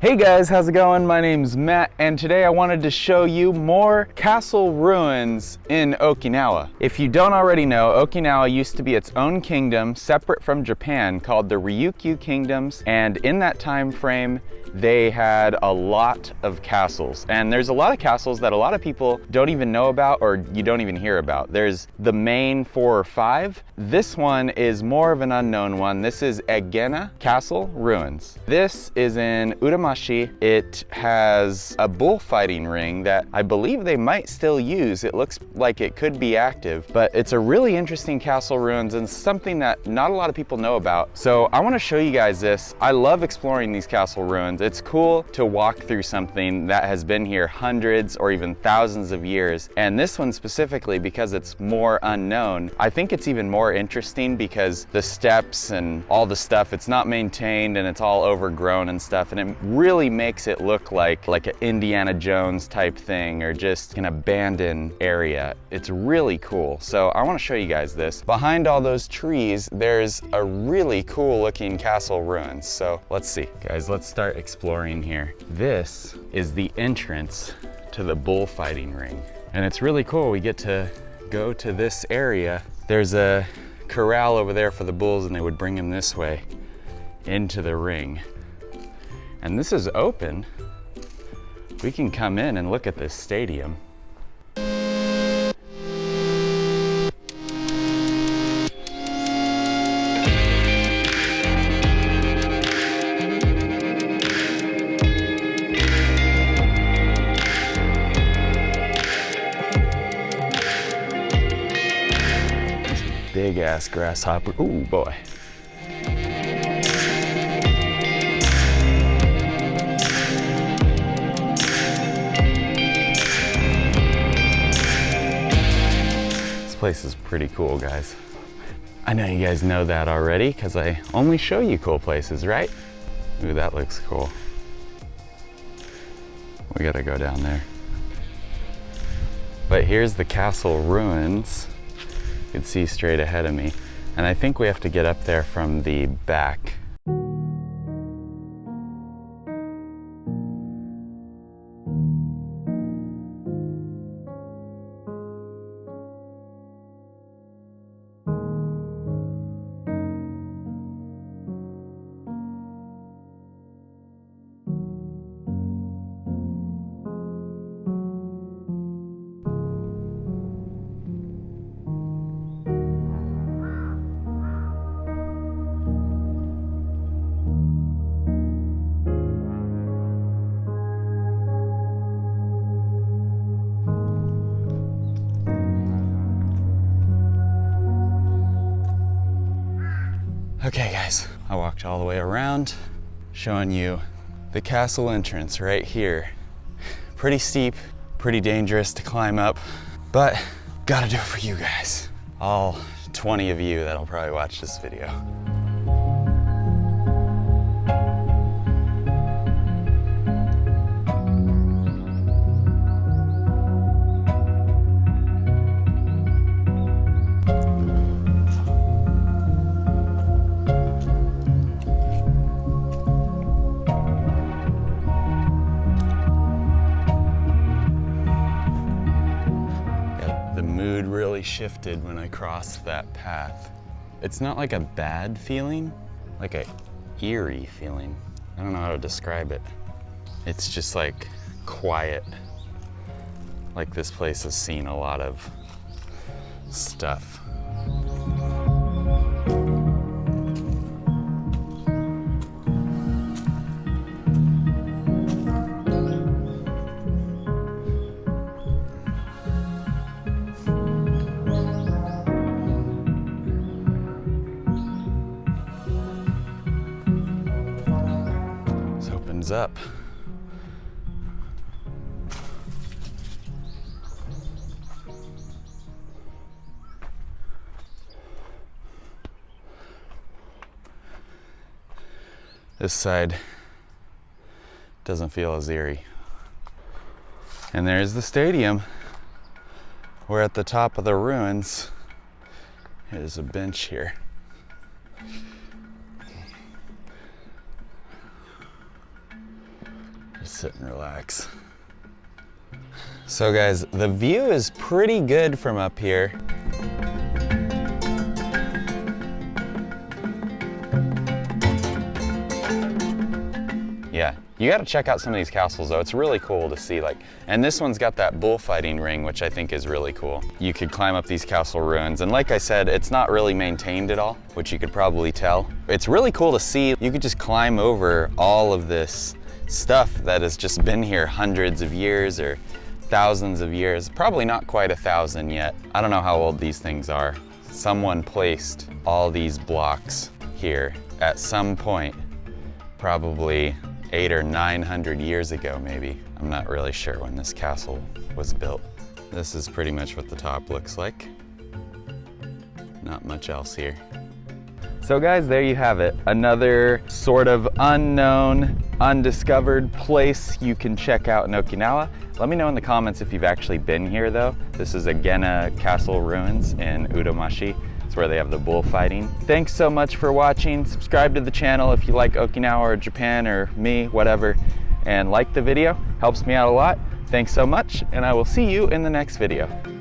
Hey guys, how's it going? My name's Matt, and today I wanted to show you more castle ruins in Okinawa. If you don't already know, Okinawa used to be its own kingdom separate from Japan called the Ryukyu Kingdoms, and in that time frame they had a lot of castles. And there's a lot of castles that a lot of people don't even know about or you don't even hear about. There's the main 4 or 5. This one is more of an unknown one. This is Agena Castle Ruins. This is in uruma-shi. It has a bullfighting ring that I believe they might still use. It looks like it could be active, but it's a really interesting castle ruins and something that not a lot of people know about. So I want to show you guys this. I love exploring these castle ruins. It's cool to walk through something that has been here hundreds or even thousands of years. And this one specifically, because it's more unknown, I think it's even more interesting because the steps and all the stuff, it's not maintained and it's all overgrown and stuff. And it really makes it look like an Indiana Jones type thing or just an abandoned area. It's really cool. So I want to show you guys this. Behind all those trees, there's a really cool looking castle ruins. So let's see. Guys, let's start exploring here. This is the entrance to the bullfighting ring. And it's really cool. We get to go to this area. There's a corral over there for the bulls and they would bring them this way into the ring. And this is open. We can come in and look at this stadium. Big ass grasshopper. Ooh boy. This place is pretty cool, guys. I know you guys know that already because I only show you cool places, right? Ooh, that looks cool. We gotta go down there. But here's the castle ruins. You can see straight ahead of me. And I think we have to get up there from the back. Okay guys, I walked all the way around, showing you the castle entrance right here. Pretty steep, pretty dangerous to climb up, but gotta do it for you guys. All 20 of you that'll probably watch this video. Really shifted when I crossed that path. It's not like a bad feeling, like a eerie feeling. I don't know how to describe it. It's just like quiet. Like this place has seen a lot of stuff. Up. This side doesn't feel as eerie. And there's the stadium. We're at the top of the ruins. There's a bench here. Just sit and relax. So guys, the view is pretty good from up here. Yeah, you gotta check out some of these castles though. It's really cool to see, like, and this one's got that bullfighting ring, which I think is really cool. You could climb up these castle ruins, and like I said, it's not really maintained at all, which you could probably tell. It's really cool to see. You could just climb over all of this stuff that has just been here hundreds of years or thousands of years. Probably not quite 1,000 yet. I don't know how old these things are. Someone placed all these blocks here at some point, probably 800 or 900 years ago, maybe. I'm not really sure when this castle was built. This is pretty much what the top looks like. Not much else here. So guys, there you have it. Another sort of unknown, undiscovered place you can check out in Okinawa. Let me know in the comments if you've actually been here though. This is Agena Castle Ruins in uruma-shi. It's where they have the bullfighting. Thanks so much for watching. Subscribe to the channel if you like Okinawa or Japan or me, whatever. And like the video, helps me out a lot. Thanks so much, and I will see you in the next video.